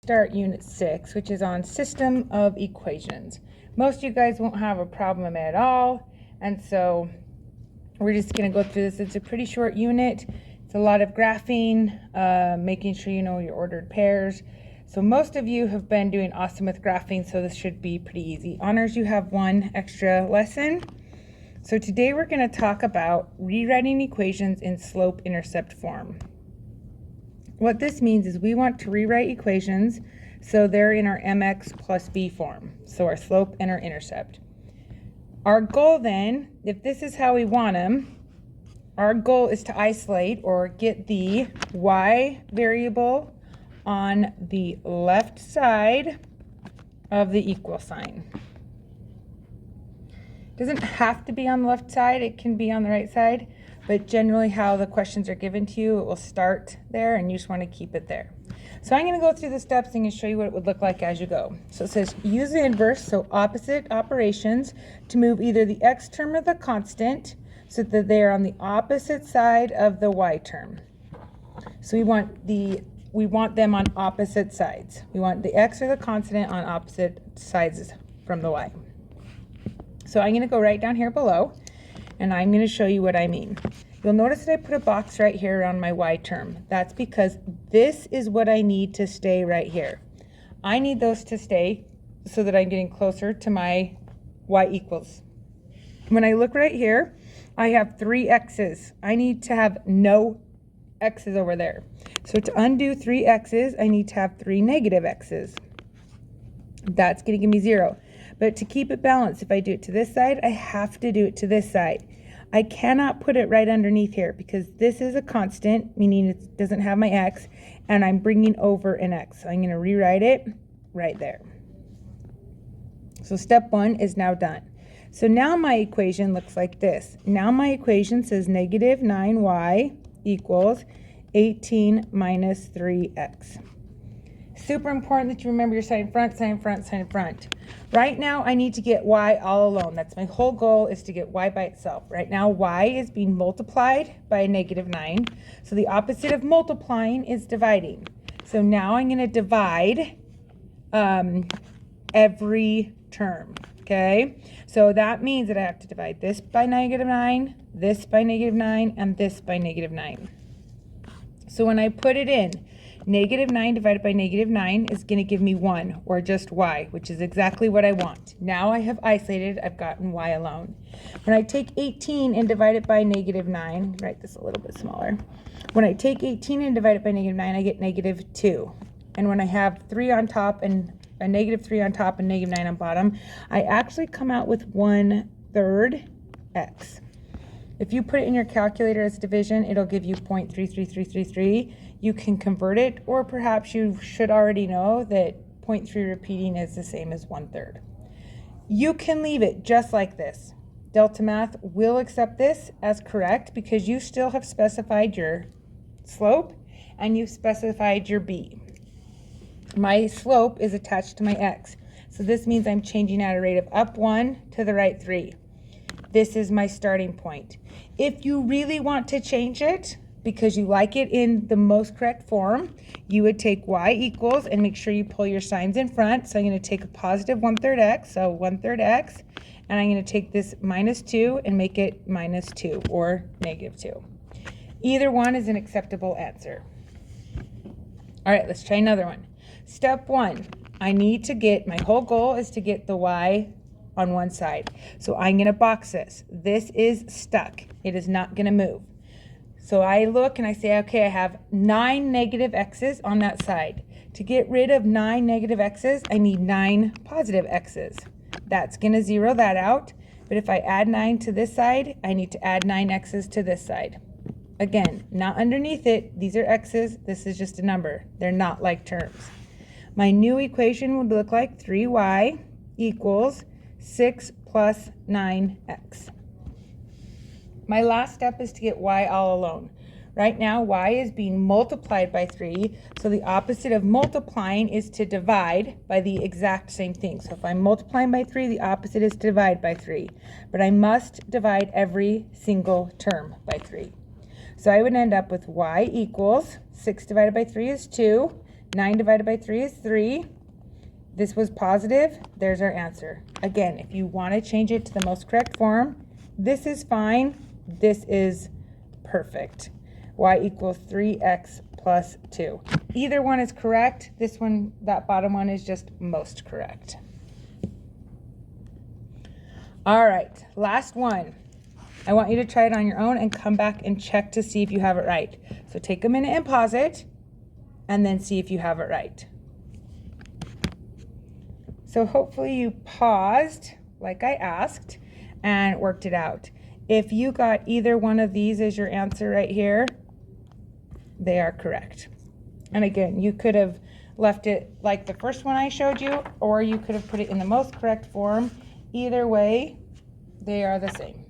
Start Unit 6, which is on System of Equations. Most of you guys won't have a problem at all, and so we're just going to go through this. It's a pretty short unit. It's a lot of graphing, making sure you know your ordered pairs. So most of you have been doing awesome with graphing, so this should be pretty easy. Honors, you have one extra lesson. So today we're going to talk about rewriting equations in slope-intercept form. What this means is we want to rewrite equations so they're in our mx plus b form, so our slope and our intercept. Our goal then, if this is how we want them, our goal is to isolate or get the y variable on the left side of the equal sign. It doesn't have to be on the left side, it can be on the right side. But generally how the questions are given to you, it will start there and you just want to keep it there. So I'm going to go through the steps and show you what it would look like as you go. So it says use the inverse, so opposite operations, to move either the x term or the constant so that they are on the opposite side of the y term. So we want them on opposite sides. We want the x or the constant on opposite sides from the y. So I'm going to go right down here below, and I'm going to show you what I mean. You'll notice that I put a box right here around my y term. That's because this is what I need to stay right here. I need those to stay so that I'm getting closer to my y equals. When I look right here, I have 3 x's. I need to have no x's over there. So to undo 3 x's, I need to have 3 negative x's. That's going to give me 0. But to keep it balanced, if I do it to this side, I have to do it to this side. I cannot put it right underneath here because this is a constant, meaning it doesn't have my x, and I'm bringing over an x. So I'm going to rewrite it right there. So step 1 is now done. So now my equation looks like this. Now my equation says negative 9y equals 18 minus 3x. Super important that you remember your sign front, sign front, sign front. Right now, I need to get y all alone. That's my whole goal, is to get y by itself. Right now, y is being multiplied by negative 9. So the opposite of multiplying is dividing. So now I'm going to divide every term. Okay? So that means that I have to divide this by negative 9, this by negative 9, and this by negative 9. So when I put it in, negative 9 divided by negative 9 is going to give me 1, or just y, which is exactly what I want. Now I have isolated, I've gotten y alone. When I take 18 and divide it by negative 9, write this a little bit smaller. When I take 18 and divide it by negative 9, I get negative 2. And when I have 3 on top and a negative 3 on top and negative 9 on bottom, I actually come out with 1/3 x. If you put it in your calculator as division, it'll give you 0.33333. You can convert it, or perhaps you should already know that 0.3 repeating is the same as 1/3. You can leave it just like this. Delta Math will accept this as correct because you still have specified your slope and you've specified your b. My slope is attached to my x. So this means I'm changing at a rate of up 1 to the right 3. This is my starting point. If you really want to change it, because you like it in the most correct form, you would take y equals and make sure you pull your signs in front. So I'm going to take a positive 1/3 x, so 1/3 x, and I'm going to take this minus 2 and make it minus 2 or negative 2. Either one is an acceptable answer. All right, let's try another one. Step 1, I need to get, my whole goal is to get the y on one side. So I'm going to box this. This is stuck. It is not going to move. So I look and I say, okay, I have 9 negative x's on that side. To get rid of 9 negative x's, I need 9 positive x's. That's going to zero that out. But if I add 9 to this side, I need to add 9 x's to this side. Again, not underneath it. These are x's. This is just a number. They're not like terms. My new equation would look like 3y equals 6 plus 9x. My last step is to get y all alone. Right now, y is being multiplied by 3, so the opposite of multiplying is to divide by the exact same thing. So if I'm multiplying by 3, the opposite is to divide by 3. But I must divide every single term by 3. So I would end up with y equals 6 divided by 3 is 2. 9 divided by 3 is 3. This was positive. There's our answer. Again, if you want to change it to the most correct form, this is fine. This is perfect. Y equals 3x plus 2. Either one is correct. This one, that bottom one, is just most correct. All right, last one. I want you to try it on your own and come back and check to see if you have it right. So take a minute and pause it, and then see if you have it right. So hopefully you paused, like I asked, and worked it out. If you got either one of these as your answer right here, they are correct. And again, you could have left it like the first one I showed you, or you could have put it in the most correct form. Either way, they are the same.